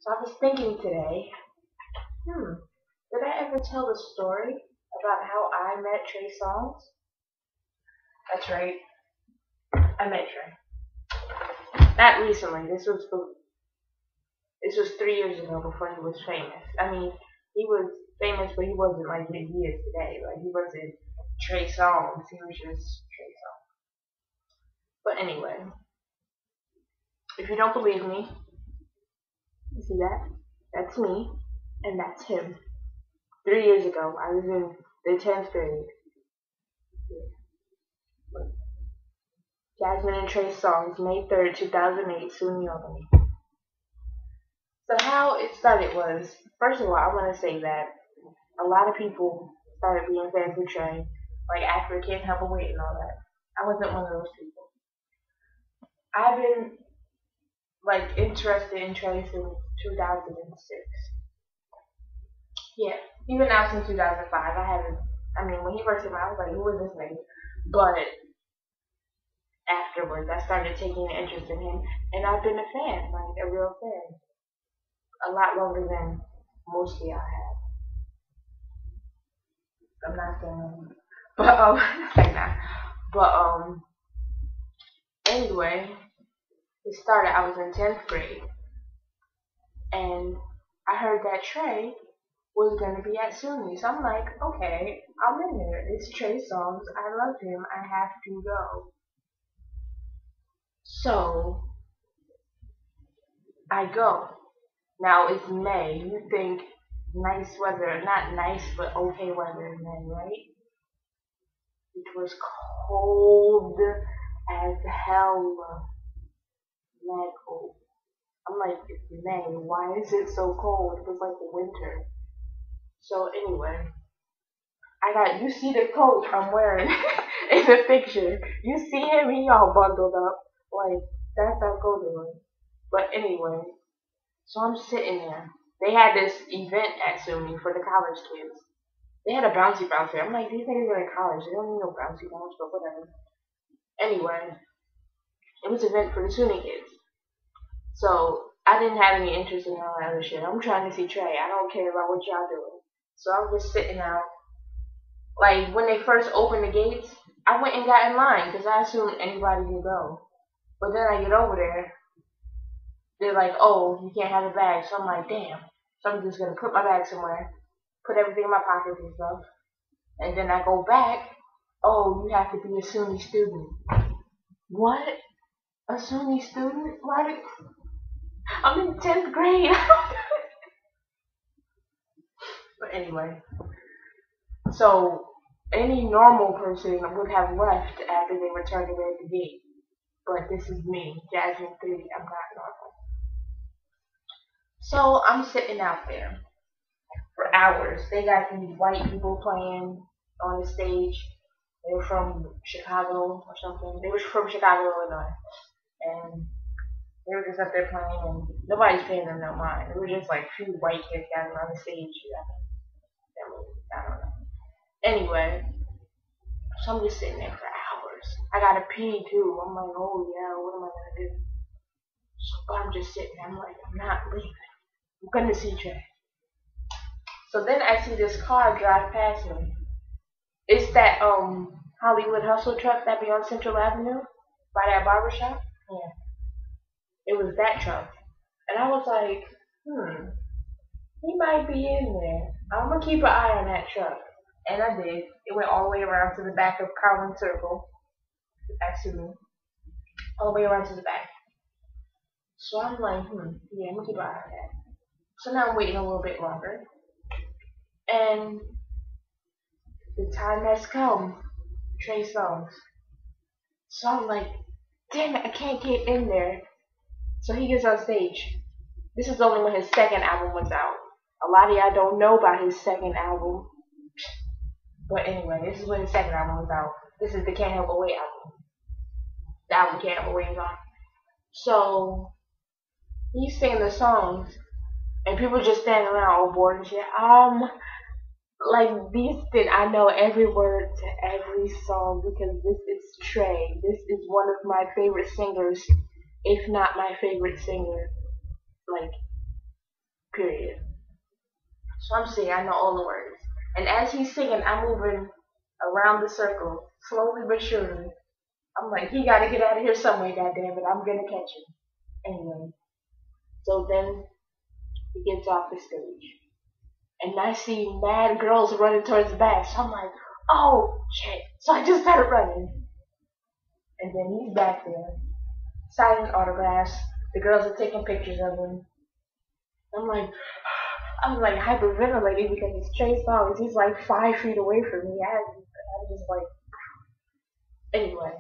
So I was thinking today, did I ever tell the story about how I met Trey Songz? That's right, I met Trey. Not recently. This was 3 years ago before he was famous. I mean, he was famous, but he wasn't like he is today. Like he wasn't Trey Songz. He was just Trey Songz. But anyway, if you don't believe me, you see that? That's me, and that's him. 3 years ago, I was in the 10th grade. Jasmine and Trey Songz, May 3rd, 2008, SUNY Albany. So how it started was, first of all, I want to say that a lot of people started being fans of Trey, like after Can't Help But Wait and all that. I wasn't one of those people. I've been like interested in Trey since 2006. Yeah, even now since 2005, I haven't. I mean, when he first came out, I was like, who is this nigga? But afterwards, I started taking an interest in him, and I've been a fan, like a real fan, a lot longer than most of y'all have. I'm not saying, but like that. But anyway, it started. I was in 10th grade, and I heard that Trey was gonna be at SUNY, so I'm like, okay, I'm in there. It's Trey Songz. I love him. I have to go. So I go. Now it's May. You think nice weather, not nice, but okay weather in May, right? It was cold as hell. Mad cold. I'm like, it's May. Why is it so cold? It was like winter. So anyway, you see the coat I'm wearing in the picture. You see him, he all bundled up. Like, that's how cold it was. But anyway, so I'm sitting there. They had this event at SUNY for the college kids. They had a bouncy bouncer. I'm like, these niggas are in college. They don't need no bouncy bounce, but whatever. Anyway, it was an event for the SUNY kids. So I didn't have any interest in all that other shit. I'm trying to see Trey. I don't care about what y'all doing. So I was just sitting out. Like when they first opened the gates, I went and got in line because I assumed anybody could go. But then I get over there, they're like, oh, you can't have a bag. So I'm like, damn. So I'm just gonna put my bag somewhere, put everything in my pockets and stuff, and then I go back. Oh, you have to be a SUNY student. What? A SUNY student? Why? I'm in 10th grade. But anyway, so any normal person would have left after they returned away at the gate. But this is me, Jasmine 3. I'm not normal. So I'm sitting out there for hours. They got these white people playing on the stage. They were from Chicago or something. They were from Chicago, Illinois. And they were just up there playing, and nobody's paying them no mind. It was just like few white kids gathered on the stage. I don't know. Anyway, so I'm just sitting there for hours. I gotta pee too. I'm like, oh yeah, what am I gonna do? So I'm just sitting there. I'm like, I'm not leaving. I'm gonna see Trey. So then I see this car drive past me. It's that Hollywood hustle truck that be on Central Avenue by that barber shop. Yeah, it was that truck, and I was like, he might be in there. I'm gonna keep an eye on that truck. And I did. It went all the way around to the back of Collins Circle. Actually, all the way around to the back. So I'm like, yeah, I'm gonna keep an eye on that. So now I'm waiting a little bit longer. And the time has come. Trey Songz. So I'm like, damn it, I can't get in there. So he gets on stage. This is only when his second album was out. A lot of y'all don't know about his second album. But anyway, this is when his second album was out. This is the Can't Help But Wait album. The album Can't Help But Wait is on. So he's singing the songs, and people just standing around all bored and shit. Like these things, I know every word to every song because this is Trey. This is one of my favorite singers, if not my favorite singer. Like period. So I'm singing, I know all the words. And as he's singing, I'm moving around the circle, slowly but surely. I'm like, he gotta get out of here some way, goddammit, I'm gonna catch him. Anyway, so then he gets off the stage. And I see mad girls running towards the back. So I'm like, oh shit. So I just started running. And then he's back there, signing autographs. The girls are taking pictures of him. I'm like hyperventilating because it's Trey Songz. He's like 5 feet away from me. I'm just like, anyway.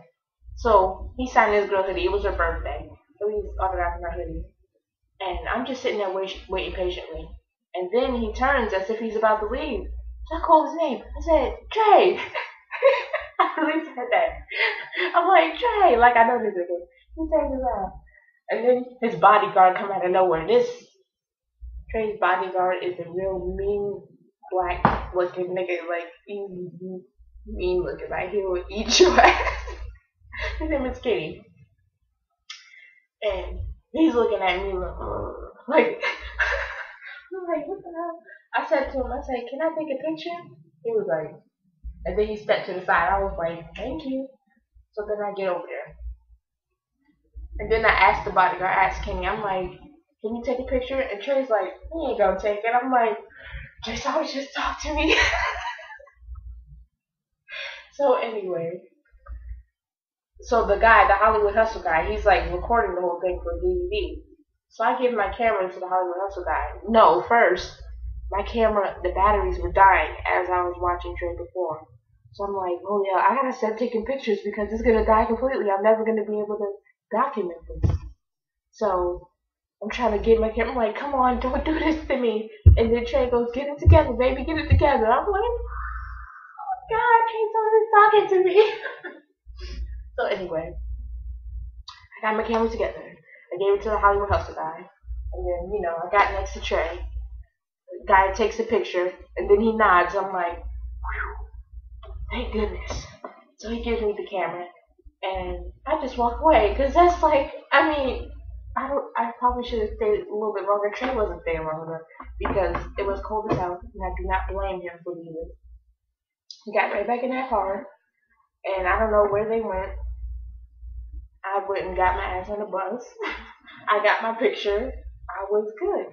So he signed his girl's hoodie. It was her birthday. So he's autographing her hoodie. And I'm just sitting there waiting patiently. And then he turns as if he's about to leave. So I called his name. I said, Trey. I really said that. I'm like, Trey. Like, I know this nigga. He turns around. And then his bodyguard come out of nowhere. Trey's bodyguard is a real mean, black looking nigga. Like, mean looking. Like, he will eat your ass. His name is Kitty. And he's looking at me like, I'm like, what the hell? I said to him, can I take a picture? He was like, and then he stepped to the side. I was like, thank you. So then I get over there. And then I asked the bodyguard, Kenny, I'm like, can you take a picture? And Trey's like, he ain't gonna take it. I'm like, Trey Songz just talk to me. So anyway, so the guy, the Hollywood Hustle guy, he's like recording the whole thing for DVD. So I give my camera to the Hollywood Hustle guy. No, first, my camera, the batteries were dying as I was watching Trey perform. So I'm like, oh yeah, I gotta start taking pictures because it's gonna die completely. I'm never gonna be able to document this. So I'm trying to get my camera. I'm like, come on, don't do this to me. And then Trey goes, get it together, baby, get it together. I'm like, oh God, Trey Songz is talking to me. So anyway, I got my camera together. I gave it to the Hollywood Hustle guy. And then, I got next to Trey. The guy takes a picture, and then he nods. I'm like, whew, thank goodness. So he gives me the camera, and I just walk away. Because that's like, I probably should have stayed a little bit longer. Trey wasn't staying longer because it was cold as hell, and I do not blame him for leaving. He got right back in that car, and I don't know where they went. I went and got my ass on the bus. I got my picture. I was good.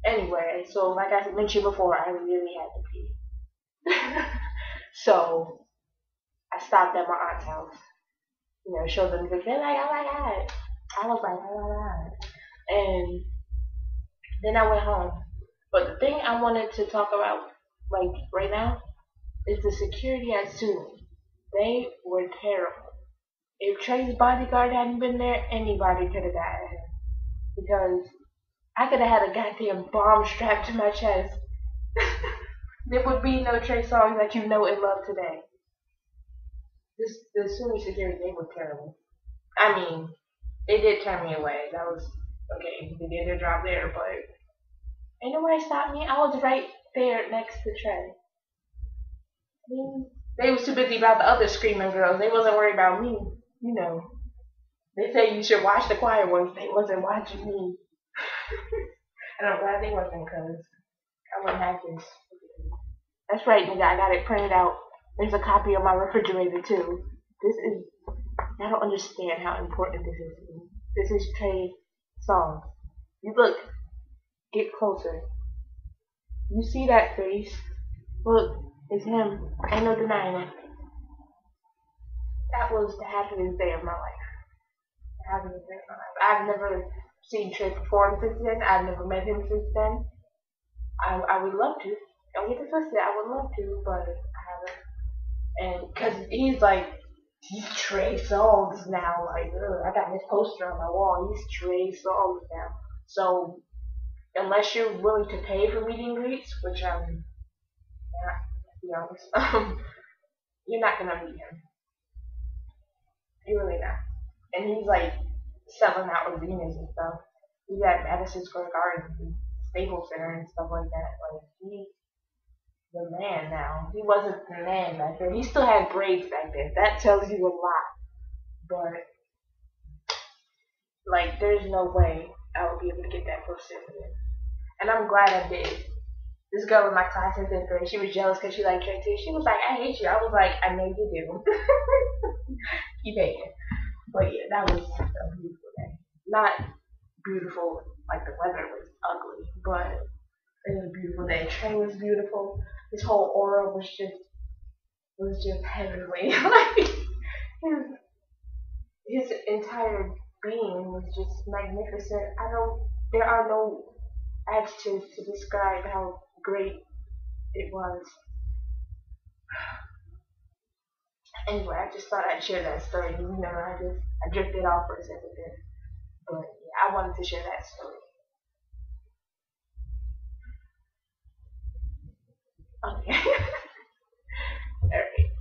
Anyway, so like I mentioned before, I really had to pee. So I stopped at my aunt's house. Showed them the picture. Like, oh my God. I was like, oh my God. And then I went home. But the thing I wanted to talk about, like right now, is the security at SUNY. They were terrible. If Trey's bodyguard hadn't been there, anybody could have died. Because I could have had a goddamn bomb strapped to my chest. There would be no Trey Songz that you know and love today. The SUNY security, they were terrible. I mean, they did turn me away. That was okay. They did their job there, but ain't nobody stopped me. I was right there next to Trey. They was too busy about the other screaming girls. They wasn't worried about me. They say you should watch the quiet ones. They wasn't watching me. And I'm glad they wasn't, because I wouldn't have this. That's right, nigga. I got it printed out. There's a copy on my refrigerator, too. I don't understand how important this is to me. This is Trey Songz. You look. Get closer. You see that face? Look, it's him. Ain't no denying it. That was the happiest day of my life. The happiest day of my life. I've never seen Trey perform since then. I've never met him since then. I would love to. Don't get it twisted. I would love to, but I haven't. And because he's Trey Songz now. Like, I got his poster on my wall. He's Trey Songz now. So, unless you're willing to pay for meet and greets, which I'm not, to be honest, you're not gonna meet him. You're really not. And he's selling out arenas and stuff. He's at Madison Square Garden, and Staples Center, and stuff like that. He's the man now. He wasn't the man back then. He still had braids back then. That tells you a lot. But there's no way I would be able to get that closer to them. And I'm glad I did. This girl in my class in 5th grade, she was jealous because she liked Trey too. She was like, I hate you. I was like, I know you do. Keep hating. But yeah, that was a beautiful day. Not beautiful like the weather was ugly, but it was a beautiful day. Trey was beautiful. His whole aura was just heavenly. Like his entire being was just magnificent. There are no adjectives to describe how great it was. Anyway, I just thought I'd share that story. I drifted off for a second there. But yeah, I wanted to share that story. Okay. Alright.